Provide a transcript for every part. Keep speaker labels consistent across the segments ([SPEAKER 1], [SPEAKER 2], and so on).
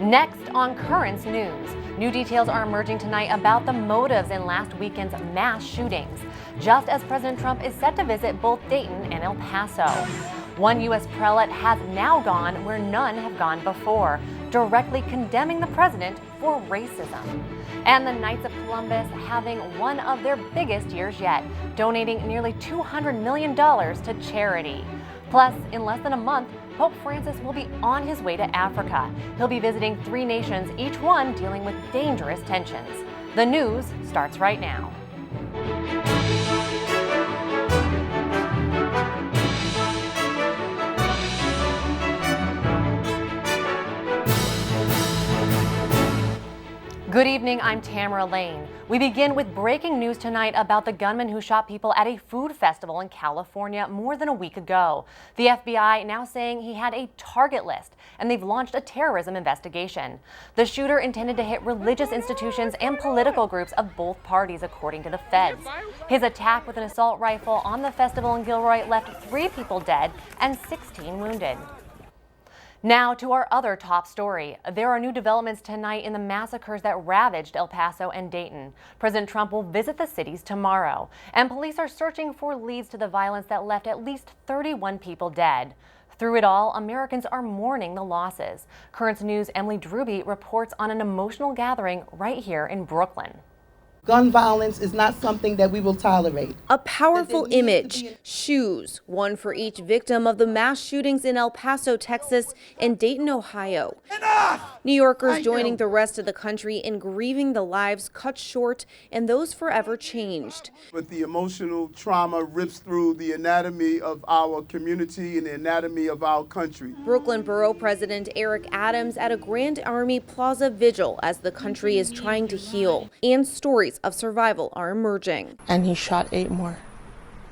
[SPEAKER 1] Next on Currents News, new details are emerging tonight about the motives in last weekend's mass shootings, just as President Trump is set to visit both Dayton and El Paso. One U.S. prelate has now gone where none have gone before, directly condemning the president for racism. And the Knights of Columbus having one of their biggest years yet, donating nearly $200 million to charity. Plus, in less than a month, Pope Francis will be on his way to Africa. He'll be visiting 3 nations, each one dealing with dangerous tensions. The news starts right now. Good evening, I'm Tamara Lane. We begin with breaking news tonight about the gunman who shot people at a food festival in California more than a week ago. The FBI now saying he had a target list, and they've launched a terrorism investigation. The shooter intended to hit religious institutions and political groups of both parties, according to the feds. His attack with an assault rifle on the festival in Gilroy left 3 people dead and 16 wounded. Now to our other top story. There are new developments tonight in the massacres that ravaged El Paso and Dayton. President Trump will visit the cities tomorrow, and police are searching for leads to the violence that left at least 31 people dead. Through it all, Americans are mourning the losses. Currents News' Emily Druby reports on an emotional gathering right here in Brooklyn.
[SPEAKER 2] Gun violence is not something that we will tolerate.
[SPEAKER 3] A powerful image, shoes, one for each victim of the mass shootings in El Paso, Texas and Dayton, Ohio. Enough! New Yorkers joining the rest of the country in grieving the lives cut short and those forever changed.
[SPEAKER 4] But the emotional trauma rips through the anatomy of our community and the anatomy of our country.
[SPEAKER 3] Brooklyn Borough President Eric Adams at a Grand Army Plaza vigil as the country is trying to heal, and stories of survival are emerging.
[SPEAKER 5] And he shot 8 more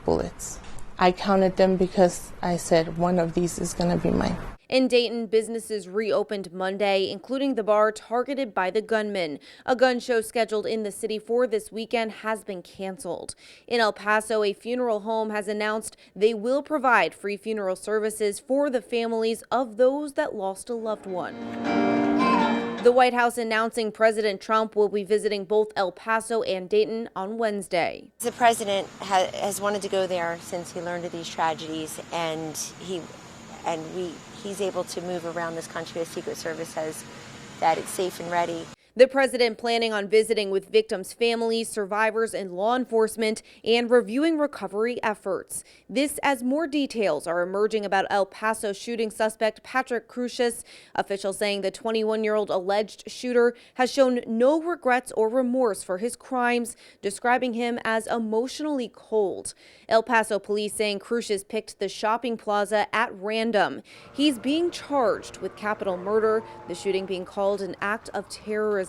[SPEAKER 5] bullets. I counted them because I said one of these is going to be mine.
[SPEAKER 3] In Dayton, businesses reopened Monday, including the bar targeted by the gunman. A gun show scheduled in the city for this weekend has been canceled. In El Paso, a funeral home has announced they will provide free funeral services for the families of those that lost a loved one. The White House announcing President Trump will be visiting both El Paso and Dayton on Wednesday.
[SPEAKER 6] The president has wanted to go there since he learned of these tragedies, and he's able to move around this country. The Secret Service says that it's safe and ready.
[SPEAKER 3] The president planning on visiting with victims' families, survivors, and law enforcement, and reviewing recovery efforts. This as more details are emerging about El Paso shooting suspect Patrick Crusius. Officials saying the 21-year-old alleged shooter has shown no regrets or remorse for his crimes, describing him as emotionally cold. El Paso police saying Crusius picked the shopping plaza at random. He's being charged with capital murder, the shooting being called an act of terrorism.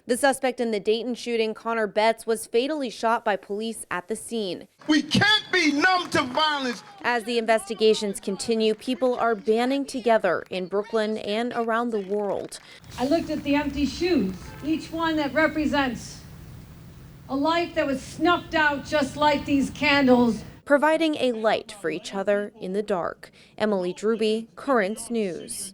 [SPEAKER 3] The suspect in the Dayton shooting, Connor Betts, was fatally shot by police at the scene.
[SPEAKER 4] We can't be numb to violence.
[SPEAKER 3] As the investigations continue, people are banding together in Brooklyn and around the world.
[SPEAKER 7] I looked at the empty shoes, each one that represents a life that was snuffed out just like these candles.
[SPEAKER 3] Providing a light for each other in the dark. Emily Druby, Currents News.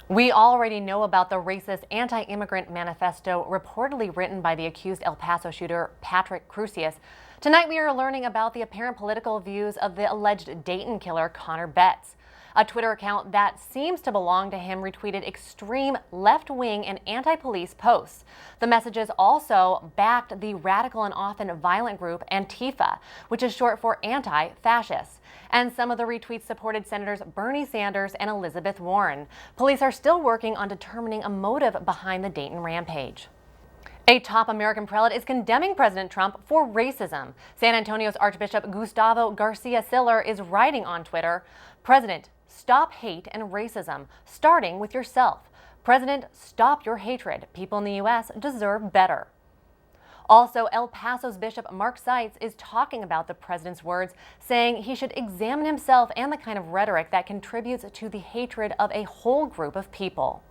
[SPEAKER 1] We already know about the racist anti-immigrant manifesto reportedly written by the accused El Paso shooter Patrick Crusius. Tonight we are learning about the apparent political views of the alleged Dayton killer Connor Betts. A Twitter account that seems to belong to him retweeted extreme left-wing and anti-police posts. The messages also backed the radical and often violent group Antifa, which is short for anti-fascist. And some of the retweets supported Senators Bernie Sanders and Elizabeth Warren. Police are still working on determining a motive behind the Dayton rampage. A top American prelate is condemning President Trump for racism. San Antonio's Archbishop Gustavo Garcia Siller is writing on Twitter, "President, stop hate and racism, starting with yourself. President, stop your hatred. People in the U.S. deserve better." Also, El Paso's Bishop Mark Seitz is talking about the president's words, saying he should examine himself and the kind of rhetoric that contributes to the hatred of a whole group of people.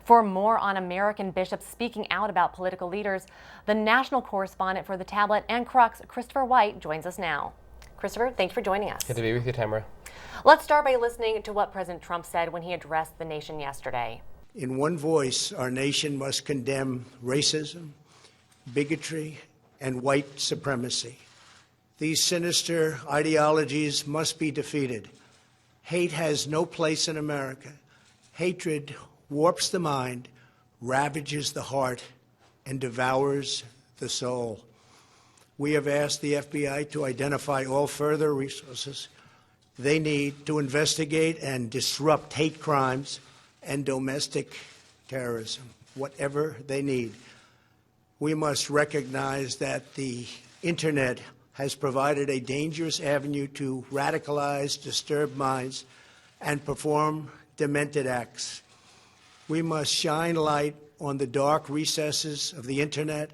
[SPEAKER 1] For more on American bishops speaking out about political leaders, the national correspondent for The Tablet and Crux, Christopher White, joins us now. Christopher, thanks for joining us.
[SPEAKER 8] Good to be with you, Tamara.
[SPEAKER 1] Let's start by listening to what President Trump said when he addressed the nation yesterday.
[SPEAKER 8] In one voice, our nation must condemn racism, bigotry, and white supremacy. These sinister ideologies must be defeated. Hate has no place in America. Hatred warps the mind, ravages the heart, and devours the soul. We have asked the FBI to identify all further resources they need to investigate and disrupt hate crimes and domestic terrorism, whatever they need. We must recognize that the Internet has provided a dangerous avenue to radicalize disturbed minds and perform demented acts. We must shine light on the dark recesses of the Internet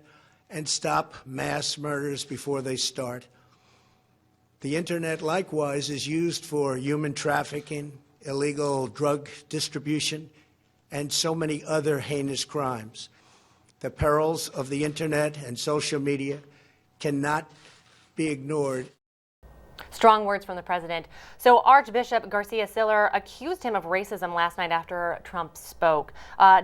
[SPEAKER 8] and stop mass murders before they start. The Internet, likewise, is used for human trafficking, illegal drug distribution, and so many other heinous crimes. The perils of the Internet and social media cannot be ignored.
[SPEAKER 1] Strong words from the president. So Archbishop Garcia Siller accused him of racism last night after Trump spoke.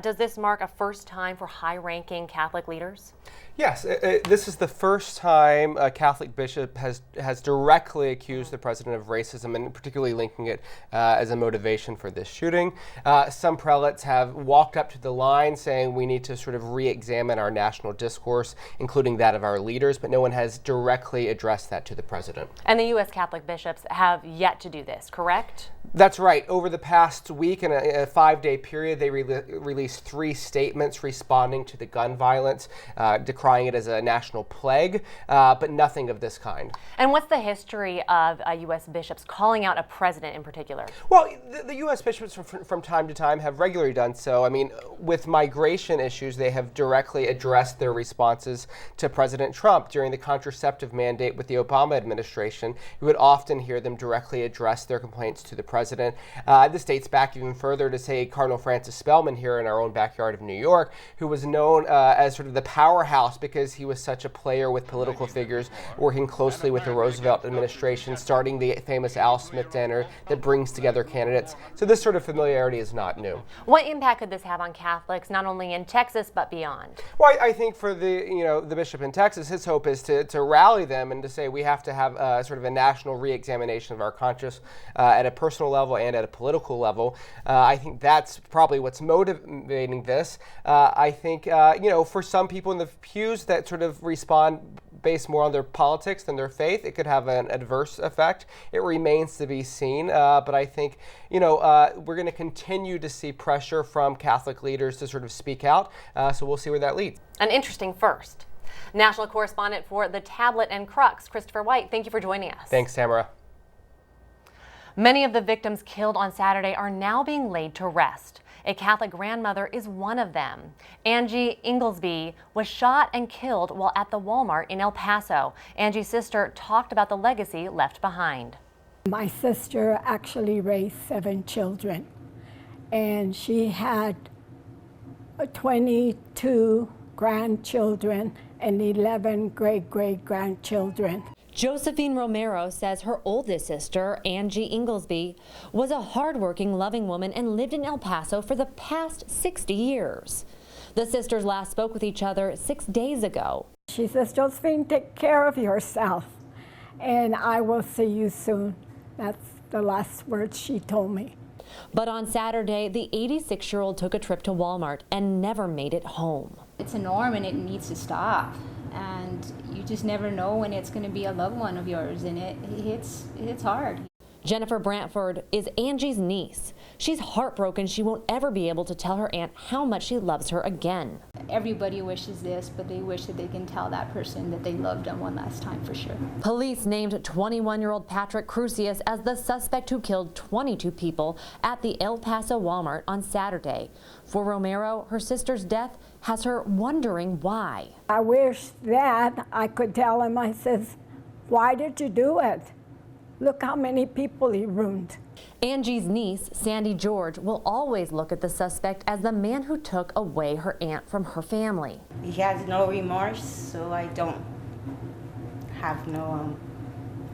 [SPEAKER 1] Does this mark a first time for high-ranking Catholic leaders?
[SPEAKER 9] Yes, this is the first time a Catholic bishop has directly accused the president of racism, and particularly linking it as a motivation for this shooting. Some prelates have walked up to the line saying we need to sort of re-examine our national discourse, including that of our leaders, but no one has directly addressed that to the president.
[SPEAKER 1] And the U.S. Catholic bishops have yet to do this, correct?
[SPEAKER 9] That's right. Over the past week, in a 5-day period, they released 3 statements responding to the gun violence, decrying it as a national plague, but nothing of this kind.
[SPEAKER 1] And what's the history of U.S. bishops calling out a president in particular?
[SPEAKER 9] Well, the U.S. bishops from time to time have regularly done so. I mean, with migration issues, they have directly addressed their responses to President Trump. During the contraceptive mandate with the Obama administration, you would often hear them directly address their complaints to the president. This dates back even further to, say, Cardinal Francis Spellman here in our own backyard of New York, who was known as sort of the powerhouse because he was such a player with political figures, working closely with the Roosevelt administration, starting the famous Al Smith dinner that brings together candidates. So this sort of familiarity is not new.
[SPEAKER 1] What impact could this have on Catholics, not only in Texas but beyond?
[SPEAKER 9] Well, I think for the bishop in Texas, his hope is to rally them and to say we have to have sort of a national re-examination of our conscience at a personal level and at a political level. I think that's probably what's motivating this. I think, for some people in the pews that sort of respond based more on their politics than their faith, it could have an adverse effect. It remains to be seen. But I think, we're going to continue to see pressure from Catholic leaders to sort of speak out. So we'll see where that leads.
[SPEAKER 1] An interesting first. National correspondent for The Tablet and Crux, Christopher White, thank you for joining us.
[SPEAKER 9] Thanks, Tamara.
[SPEAKER 1] Many of the victims killed on Saturday are now being laid to rest. A Catholic grandmother is one of them. Angie Inglesby was shot and killed while at the Walmart in El Paso. Angie's sister talked about the legacy left behind.
[SPEAKER 10] My sister actually raised 7 children, and she had 22 grandchildren and 11 great-great-grandchildren.
[SPEAKER 11] Josephine Romero says her oldest sister, Angie Inglesby, was a hardworking, loving woman and lived in El Paso for the past 60 years. The sisters last spoke with each other 6 days ago.
[SPEAKER 10] She says, Josephine, take care of yourself, and I will see you soon. That's the last words she told me.
[SPEAKER 11] But on Saturday, the 86-year-old took a trip to Walmart and never made it home.
[SPEAKER 12] It's a norm and it needs to stop. And you just never know when it's going to be a loved one of yours, and it's hard.
[SPEAKER 11] Jennifer Brantford is Angie's niece. She's heartbroken she won't ever be able to tell her aunt how much she loves her again.
[SPEAKER 12] Everybody wishes this, but they wish that they can tell that person that they loved them one last time for sure.
[SPEAKER 11] Police named 21-year-old Patrick Crusius as the suspect who killed 22 people at the El Paso Walmart on Saturday. For Romero, her sister's death has her wondering why.
[SPEAKER 10] I wish that I could tell him, I says, why did you do it? Look how many people he ruined.
[SPEAKER 11] Angie's niece, Sandy George, will always look at the suspect as the man who took away her aunt from her family.
[SPEAKER 13] He has no remorse, so I don't have no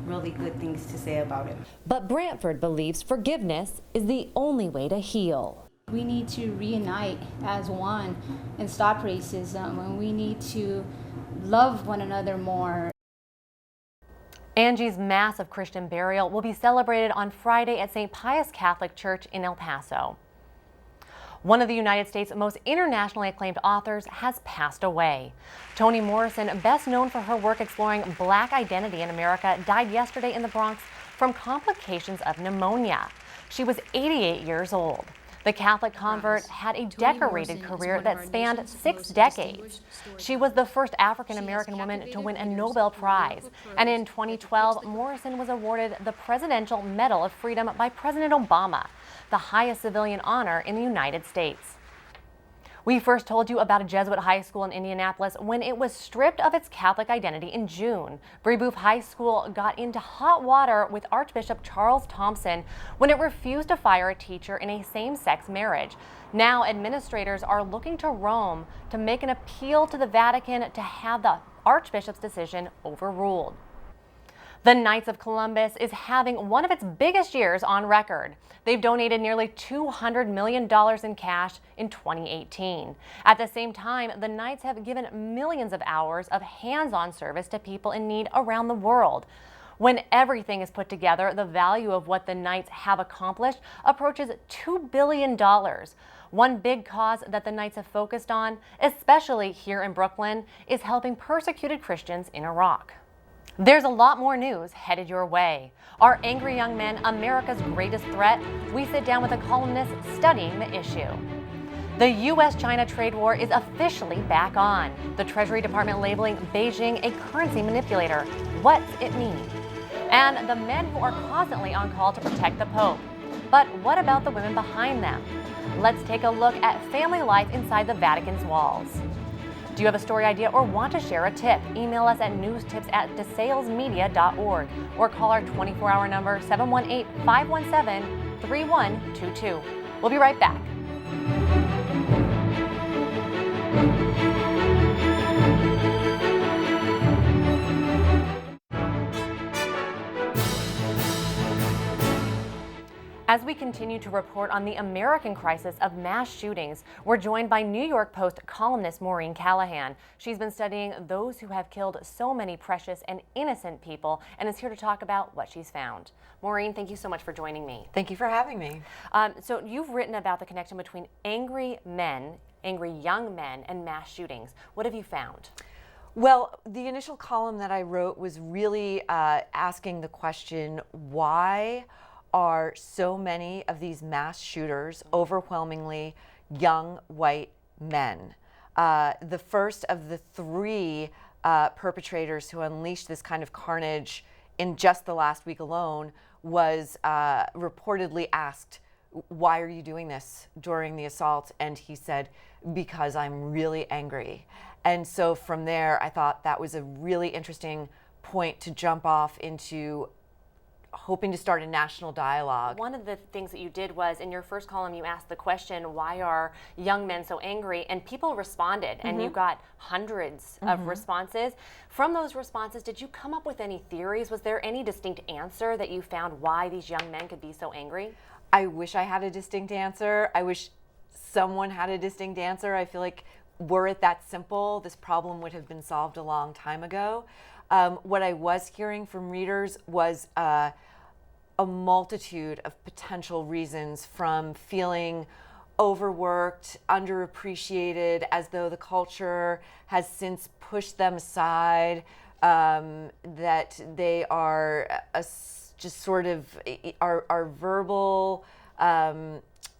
[SPEAKER 13] really good things to say about him.
[SPEAKER 11] But Brantford believes forgiveness is the only way to heal.
[SPEAKER 12] We need to reunite as one and stop racism, and we need to love one another more.
[SPEAKER 1] Angie's massive Christian burial will be celebrated on Friday at St. Pius Catholic Church in El Paso. One of the United States' most internationally acclaimed authors has passed away. Toni Morrison, best known for her work exploring Black identity in America, died yesterday in the Bronx from complications of pneumonia. She was 88 years old. The Catholic convert had a decorated career that spanned 6 decades. She was the first African-American woman to win a Nobel Prize. And in 2012, Morrison was awarded the Presidential Medal of Freedom by President Obama, the highest civilian honor in the United States. We first told you about a Jesuit high school in Indianapolis when it was stripped of its Catholic identity in June. Brebeuf High School got into hot water with Archbishop Charles Thompson when it refused to fire a teacher in a same-sex marriage. Now administrators are looking to Rome to make an appeal to the Vatican to have the Archbishop's decision overruled. The Knights of Columbus is having one of its biggest years on record. They've donated nearly $200 million in cash in 2018. At the same time, the Knights have given millions of hours of hands-on service to people in need around the world. When everything is put together, the value of what the Knights have accomplished approaches $2 billion. One big cause that the Knights have focused on, especially here in Brooklyn, is helping persecuted Christians in Iraq. There's a lot more news headed your way. Are angry young men America's greatest threat? We sit down with a columnist studying the issue. The U.S. China trade war is officially back on. The Treasury Department labeling Beijing a currency manipulator. What's it mean? And the men who are constantly on call to protect the Pope. But what about the women behind them? Let's take a look at family life inside the Vatican's walls. Do you have a story idea or want to share a tip? Email us at newstips@desalesmedia.org or call our 24-hour number 718-517-3122. We'll be right back. As we continue to report on the American crisis of mass shootings, we're joined by New York Post columnist Maureen Callahan. She's been studying those who have killed so many precious and innocent people and is here to talk about what she's found. Maureen, thank you so much for joining me.
[SPEAKER 14] Thank you for having me.
[SPEAKER 1] So you've written about the connection between angry young men, and mass shootings. What have you found?
[SPEAKER 14] Well, the initial column that I wrote was really asking the question, why are so many of these mass shooters overwhelmingly young white men? The first of the 3 perpetrators who unleashed this kind of carnage in just the last week alone was reportedly asked, why are you doing this during the assault? And he said, because I'm really angry. And so from there, I thought that was a really interesting point to jump off into, hoping to start a national dialogue.
[SPEAKER 1] One of the things that you did was, in your first column, you asked the question, why are young men so angry? And people responded, and you got hundreds of responses. From those responses, did you come up with any theories? Was there any distinct answer that you found why these young men could be so angry?
[SPEAKER 14] I wish I had a distinct answer. I wish someone had a distinct answer. I feel like were it that simple, this problem would have been solved a long time ago. What I was hearing from readers was a multitude of potential reasons, from feeling overworked, underappreciated, as though the culture has since pushed them aside, that they are just sort of are verbal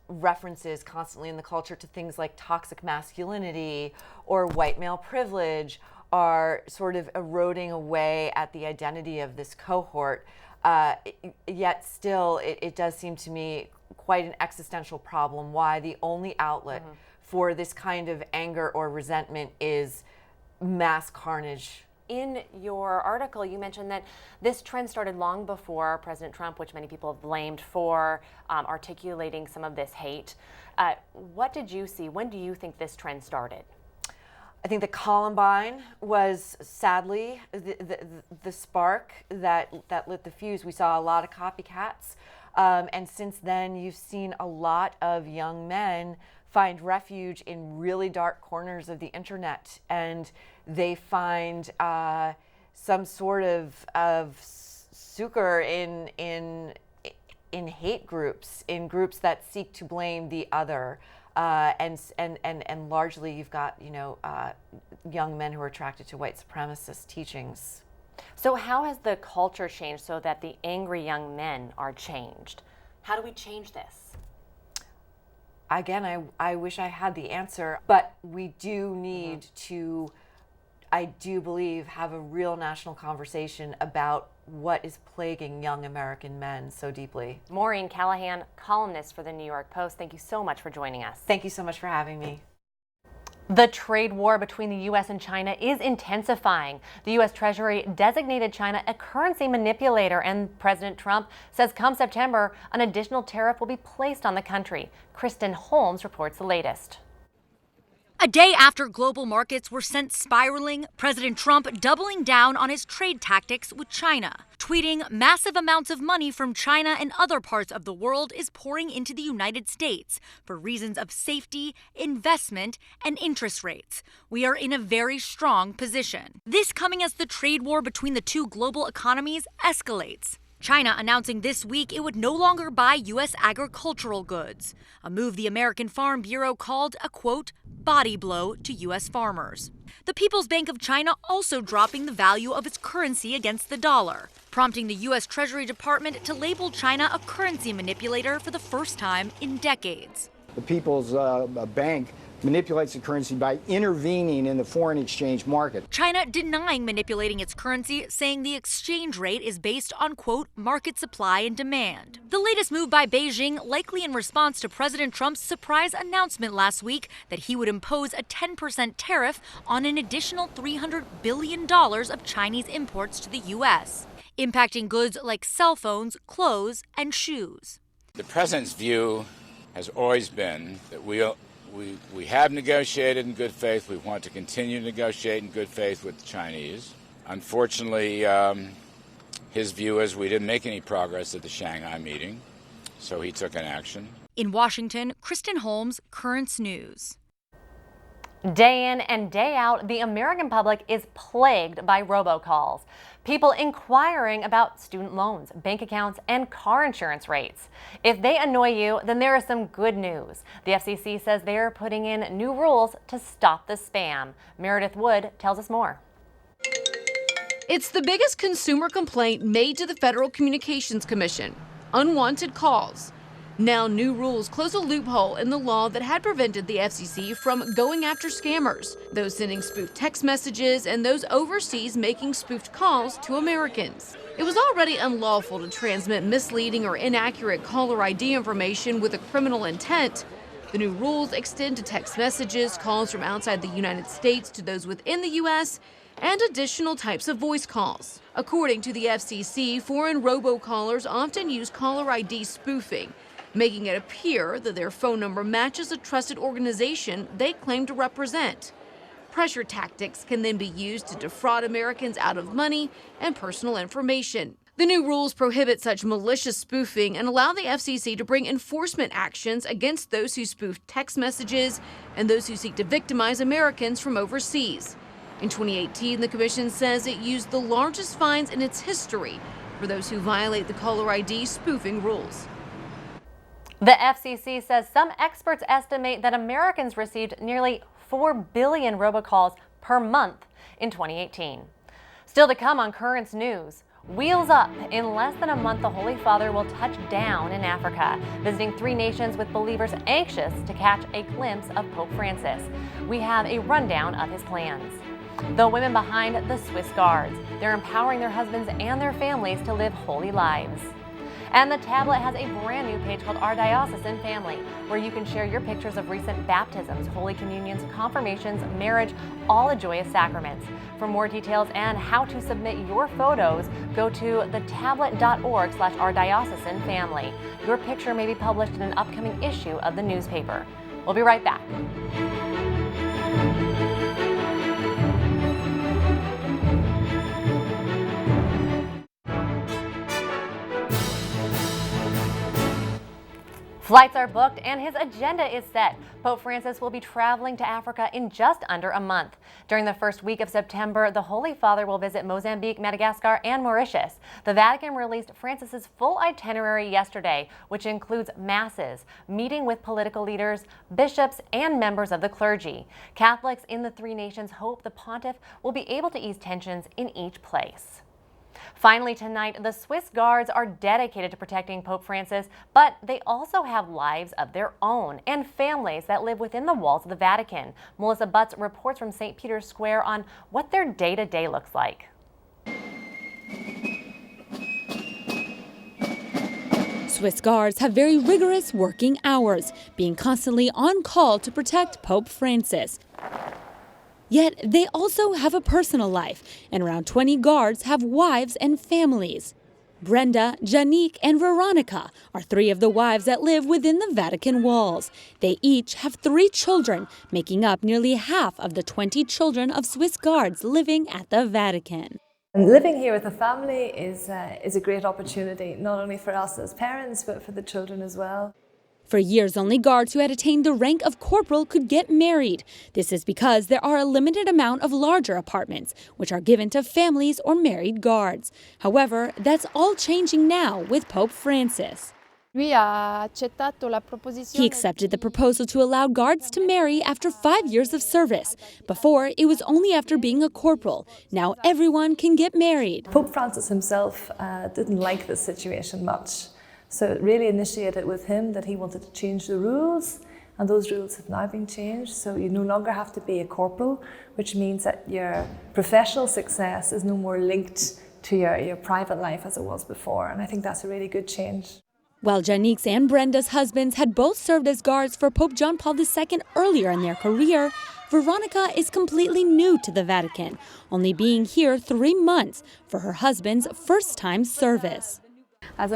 [SPEAKER 14] references constantly in the culture to things like toxic masculinity or white male privilege are sort of eroding away at the identity of this cohort. Yet still, it does seem to me quite an existential problem why the only outlet for this kind of anger or resentment is mass carnage.
[SPEAKER 1] In your article, you mentioned that this trend started long before President Trump, which many people have blamed for articulating some of this hate. What did you see? When do you think this trend started?
[SPEAKER 14] I think that Columbine was sadly the spark that lit the fuse. We saw a lot of copycats And since then, you've seen a lot of young men find refuge in really dark corners of the internet, and they find some sort of succor in hate groups, in groups that seek to blame the other. And largely you've got, young men who are attracted to white supremacist teachings.
[SPEAKER 1] So how has the culture changed so that the angry young men are changed? How do we change this?
[SPEAKER 14] Again, I wish I had the answer, but we do need to, I do believe, have a real national conversation about what is plaguing young American men so deeply.
[SPEAKER 1] Maureen Callahan, columnist for the New York Post, thank you so much for joining us.
[SPEAKER 14] Thank you so much for having me.
[SPEAKER 1] The trade war between the U.S. and China is intensifying. The U.S. Treasury designated China a currency manipulator, and President Trump says come September, an additional tariff will be placed on the country. Kristen Holmes reports the latest.
[SPEAKER 15] A day after global markets were sent spiraling, President Trump doubling down on his trade tactics with China, tweeting massive amounts of money from China and other parts of the world is pouring into the United States for reasons of safety, investment, and interest rates. We are in a very strong position. This coming as the trade war between the two global economies escalates. China announcing this week it would no longer buy U.S. agricultural goods, a move the American Farm Bureau called a, quote, body blow to U.S. farmers. The People's Bank of China also dropping the value of its currency against the dollar, prompting the U.S. Treasury Department to label China a currency manipulator for the first time in decades.
[SPEAKER 16] The People's Bank manipulates the currency by intervening in the foreign exchange market.
[SPEAKER 15] China denying manipulating its currency, saying the exchange rate is based on, quote, market supply and demand. The latest move by Beijing likely in response to President Trump's surprise announcement last week that he would impose a 10% tariff on an additional $300 billion of Chinese imports to the U.S., impacting goods like cell phones, clothes, and shoes.
[SPEAKER 17] The president's view has always been that we have negotiated in good faith. We want to continue to negotiate in good faith with the Chinese. Unfortunately, his view is we didn't make any progress at the Shanghai meeting, so he took an action.
[SPEAKER 15] In Washington, Kristen Holmes, Currents News.
[SPEAKER 1] Day in and day out, the American public is plagued by robocalls. People inquiring about student loans, bank accounts, and car insurance rates. If they annoy you, then there is some good news. The FCC says they are putting in new rules to stop the spam. Meredith Wood tells us more.
[SPEAKER 18] It's the biggest consumer complaint made to the Federal Communications Commission: unwanted calls. Now new rules close a loophole in the law that had prevented the FCC from going after scammers, those sending spoofed text messages and those overseas making spoofed calls to Americans. It was already unlawful to transmit misleading or inaccurate caller ID information with a criminal intent. The new rules extend to text messages, calls from outside the United States to those within the U.S., and additional types of voice calls. According to the FCC, foreign robocallers often use caller ID spoofing, making it appear that their phone number matches a trusted organization they claim to represent. Pressure tactics can then be used to defraud Americans out of money and personal information. The new rules prohibit such malicious spoofing and allow the FCC to bring enforcement actions against those who spoof text messages and those who seek to victimize Americans from overseas. In 2018, the Commission says it used the largest fines in its history for those who violate the caller ID spoofing rules.
[SPEAKER 1] The FCC says some experts estimate that Americans received nearly 4 billion robocalls per month in 2018. Still to come on Currents News. Wheels up. In less than a month, the Holy Father will touch down in Africa, visiting 3 nations with believers anxious to catch a glimpse of Pope Francis. We have a rundown of his plans. The women behind the Swiss Guards. They're empowering their husbands and their families to live holy lives. And the tablet has a brand new page called Our Diocesan Family, where you can share your pictures of recent baptisms, Holy Communions, confirmations, marriage, all the joyous sacraments. For more details and how to submit your photos, go to thetablet.org/ourdiocesanfamily. Your picture may be published in an upcoming issue of the newspaper. We'll be right back. Flights are booked and his agenda is set. Pope Francis will be traveling to Africa in just under a month. During the first week of September, the Holy Father will visit Mozambique, Madagascar, and Mauritius. The Vatican released Francis's full itinerary yesterday, which includes masses, meeting with political leaders, bishops, and members of the clergy. Catholics in the three nations hope the pontiff will be able to ease tensions in each place. Finally tonight, the Swiss Guards are dedicated to protecting Pope Francis, but they also have lives of their own and families that live within the walls of the Vatican. Melissa Butts reports from St. Peter's Square on what their day-to-day looks like.
[SPEAKER 19] Swiss Guards have very rigorous working hours, being constantly on call to protect Pope Francis. Yet they also have a personal life, and around 20 guards have wives and families. Brenda, Janique, and Veronica are three of the wives that live within the Vatican walls. They each have 3 children, making up nearly half of the 20 children of Swiss Guards living at the Vatican.
[SPEAKER 20] And living here with a family is a great opportunity, not only for us as parents, but for the children as well.
[SPEAKER 19] For years, only guards who had attained the rank of corporal could get married. This is because there are a limited amount of larger apartments, which are given to families or married guards. However, that's all changing now with Pope Francis. He accepted the proposal to allow guards to marry after 5 years of service. Before, it was only after being a corporal. Now everyone can get married.
[SPEAKER 20] Pope Francis himself didn't like this situation much. So it really initiated with him that he wanted to change the rules, and those rules have now been changed. So you no longer have to be a corporal, which means that your professional success is no more linked to your private life as it was before. And I think that's a really good change.
[SPEAKER 19] While Janique's and Brenda's husbands had both served as guards for Pope John Paul II earlier in their career, Veronica is completely new to the Vatican, only being here 3 months for her husband's first-time service. My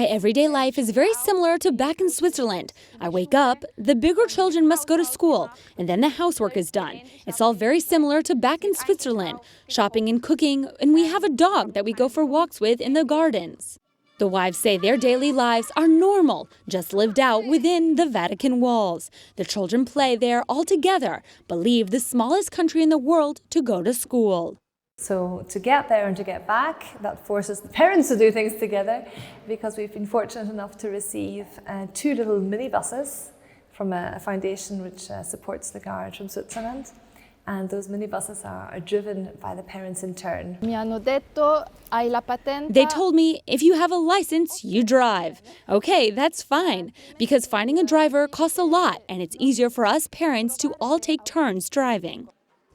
[SPEAKER 19] everyday life is very similar to back in Switzerland. I wake up, the bigger children must go to school, and then the housework is done. It's all very similar to back in Switzerland, shopping and cooking, and we have a dog that we go for walks with in the gardens. The wives say their daily lives are normal, just lived out within the Vatican walls. The children play there all together, but leave the smallest country in the world to go to school.
[SPEAKER 20] So to get there and to get back, that forces the parents to do things together, because we've been fortunate enough to receive 2 little minibuses from a foundation which supports the Guards from Switzerland. And those minibuses are driven by the parents in turn.
[SPEAKER 19] They told me, if you have a license, you drive. Okay, that's fine, because finding a driver costs a lot, and it's easier for us parents to all take turns driving.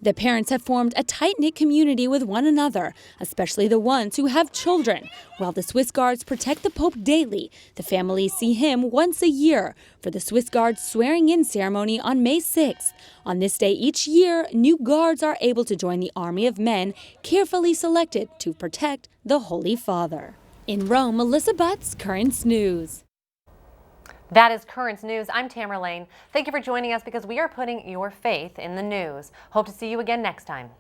[SPEAKER 19] The parents have formed a tight-knit community with one another, especially the ones who have children. While the Swiss Guards protect the Pope daily, the families see him once a year for the Swiss Guards swearing-in ceremony on May 6th. On this day each year, new guards are able to join the army of men carefully selected to protect the Holy Father. In Rome, Melissa Butts, Currents News.
[SPEAKER 1] That is Currents News. I'm Tamara Lane. Thank you for joining us because we are putting your faith in the news. Hope to see you again next time.